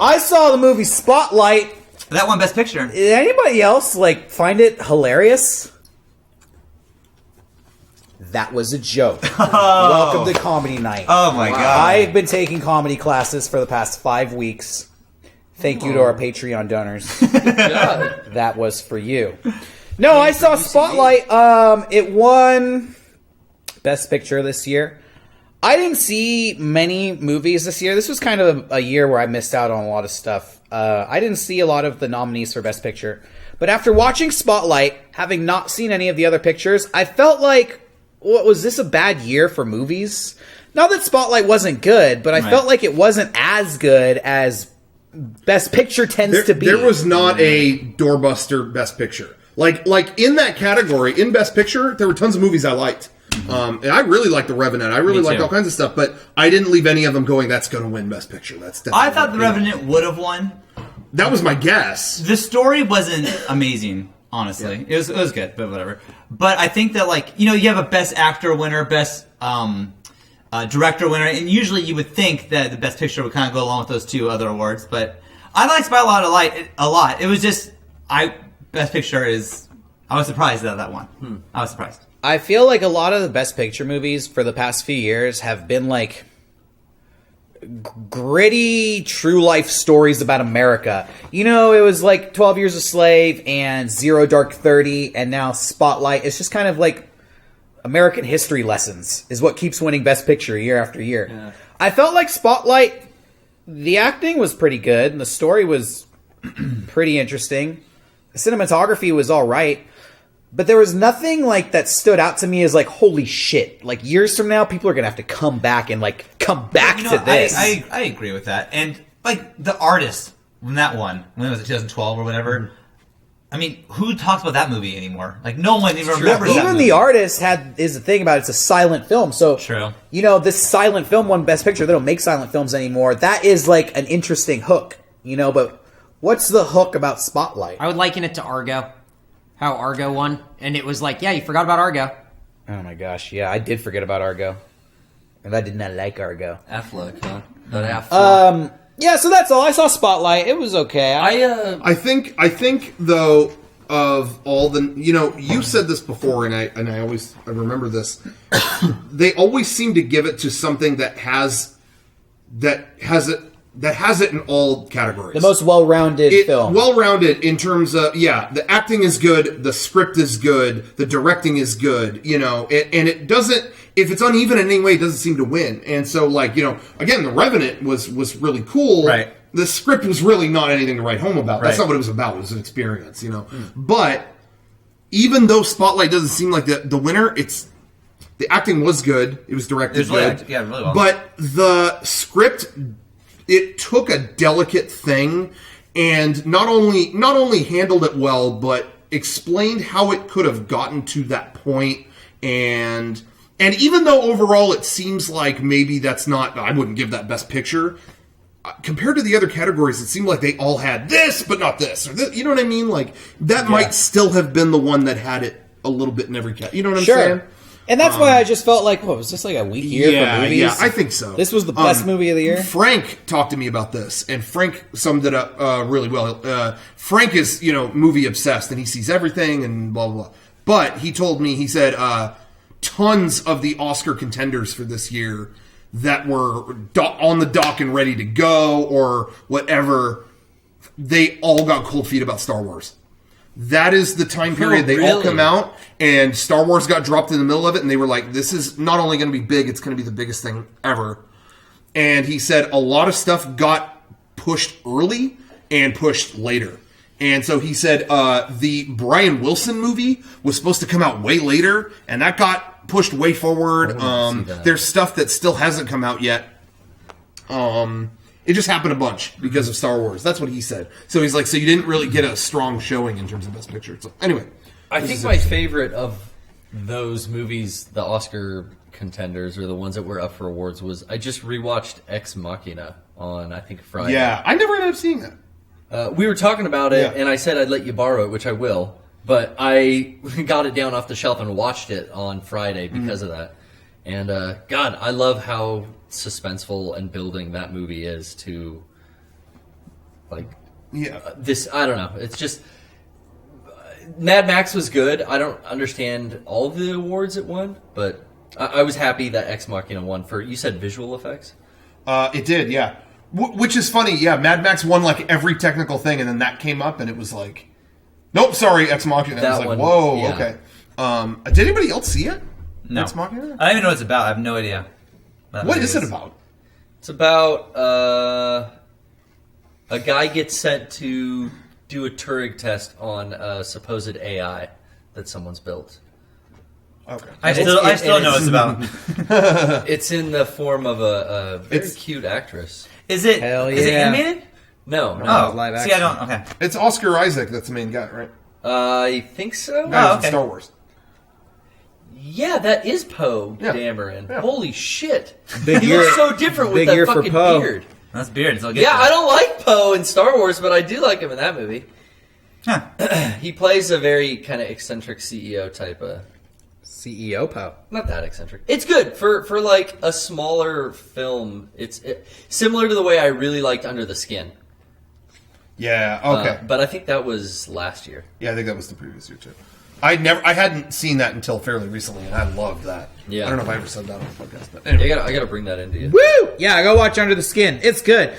I saw the movie Spotlight. That won Best Picture. Did anybody else find it hilarious? That was a joke. Oh. Welcome to Comedy Night. Oh my God. I've been taking comedy classes for the past 5 weeks. Thank you to our Patreon donors. That was for you. No, I saw Spotlight. It won Best Picture this year. I didn't see many movies this year. This was kind of a year where I missed out on a lot of stuff. I didn't see a lot of the nominees for Best Picture. But after watching Spotlight, having not seen any of the other pictures, I felt like, was this a bad year for movies? Not that Spotlight wasn't good, but I felt like it wasn't as good as Best Picture tends to be. There was not a doorbuster Best Picture. Like in that category, in Best Picture, there were tons of movies I liked. And I really liked The Revenant. I really liked all kinds of stuff, but I didn't leave any of them going, that's going to win Best Picture. That's definitely I thought The Revenant would have won. That was my guess. The story wasn't amazing, honestly. Yeah. It was good, but whatever. But I think that, you have a Best Actor winner, Best Director winner, and usually you would think that the Best Picture would kind of go along with those two other awards, but I liked Spotlight a lot. It was just, Best Picture is, I was surprised that one. I was surprised. I feel like a lot of the Best Picture movies for the past few years have been gritty, true life stories about America. It was 12 Years a Slave and Zero Dark 30, and now Spotlight. It's just kind of American history lessons is what keeps winning Best Picture year after year. Yeah. I felt like Spotlight, the acting was pretty good, and the story was pretty interesting. The cinematography was all right. But there was nothing that stood out to me as holy shit. Years from now, people are going to have to come back and come back to this. I agree with that. And the artist when that one, when it was 2012 or whatever, I mean, who talks about that movie anymore? No one even remembers that Even movie. the artist is the thing about it, it's a silent film. So, true. This silent film won Best Picture. They don't make silent films anymore. That is an interesting hook, but what's the hook about Spotlight? I would liken it to Argo. How Argo won, and it was you forgot about Argo. Oh my gosh, yeah, I did forget about Argo, and I did not like Argo. Affleck, huh? But Affleck. Yeah, so that's all. I saw Spotlight. It was okay. I think though, of all the, you said this before, and I remember this. They always seem to give it to something that has it in all categories. The most well-rounded film. Well-rounded in terms of, the acting is good, the script is good, the directing is good, and it doesn't, if it's uneven in any way, it doesn't seem to win. And so, again, The Revenant was really cool. Right. The script was really not anything to write home about. That's Right. not what it was about. It was an experience, But even though Spotlight doesn't seem like the winner, the acting was good. It was directed good. Really well. But the script, it took a delicate thing and not only handled it well, but explained how it could have gotten to that point. And even though overall it seems like maybe that's not, I wouldn't give that Best Picture. Compared to the other categories, it seemed like they all had this, but not this. Or this, you know what I mean? That might still have been the one that had it a little bit in every category. You know what I'm saying? And that's why I just felt was this a weak year for movies? Yeah, I think so. This was the best movie of the year? Frank talked to me about this, and Frank summed it up really well. Frank is, movie obsessed, and he sees everything and blah, blah, blah. But he told me, he said, tons of the Oscar contenders for this year that were on the dock and ready to go or whatever, they all got cold feet about Star Wars. That is the time period they all come out, and Star Wars got dropped in the middle of it, and they were like, this is not only going to be big, it's going to be the biggest thing ever. And he said a lot of stuff got pushed early and pushed later. And so he said the Brian Wilson movie was supposed to come out way later, and that got pushed way forward. There's stuff that still hasn't come out yet. It just happened a bunch because of Star Wars. That's what he said. So he's like, so you didn't really get a strong showing in terms of Best Picture. So anyway. I think my favorite of those movies, the Oscar contenders, or the ones that were up for awards, was I just rewatched Ex Machina on, I think, Friday. Yeah, I never ended up seeing that. We were talking about it, and I said I'd let you borrow it, which I will. But I got it down off the shelf and watched it on Friday because of that. And, God, I love how suspenseful and building that movie is to Like Yeah. this, I don't know. It's just Mad Max was good. I don't understand all of the awards it won, but I was happy that Ex Machina won for. You said visual effects. It did, yeah. Which is funny, yeah. Mad Max won like every technical thing, and then that came up, and it was like, nope, sorry, Ex Machina. And I was like, one, whoa, yeah. okay. Did anybody else see it? No. Ex Machina? I don't even know what it's about. I have no idea. What is it about? It's about a guy gets sent to do a Turing test on a supposed AI that someone's built. Okay. I still know what it's about. It's in the form of a very It's- cute actress. Is it? Hell Is it yeah. animated? No, no. Oh, live see, I action. don't. Okay. It's Oscar Isaac that's the main guy, right? I think so. Guy okay. in Star Wars. Yeah, that is Poe Yeah. Dameron. Yeah. Holy shit. Big He year- looks so different with big that year for fucking Poe. beard. That's beard. So I'll get Yeah, to I it. don't like Poe in Star Wars, but I do like him in that movie. Huh. He plays a very kind of eccentric CEO type of... CEO Poe. Not that eccentric. It's good for like a smaller film. It's similar to the way I really liked Under the Skin. Yeah, okay. But I think that was last year. Yeah, I think that was the previous year, too. I hadn't seen that until fairly recently, and I loved that. Yeah. I don't know if I ever said that on the podcast, but I anyway. gotta bring that into you. Woo! Yeah, go watch Under the Skin. It's good.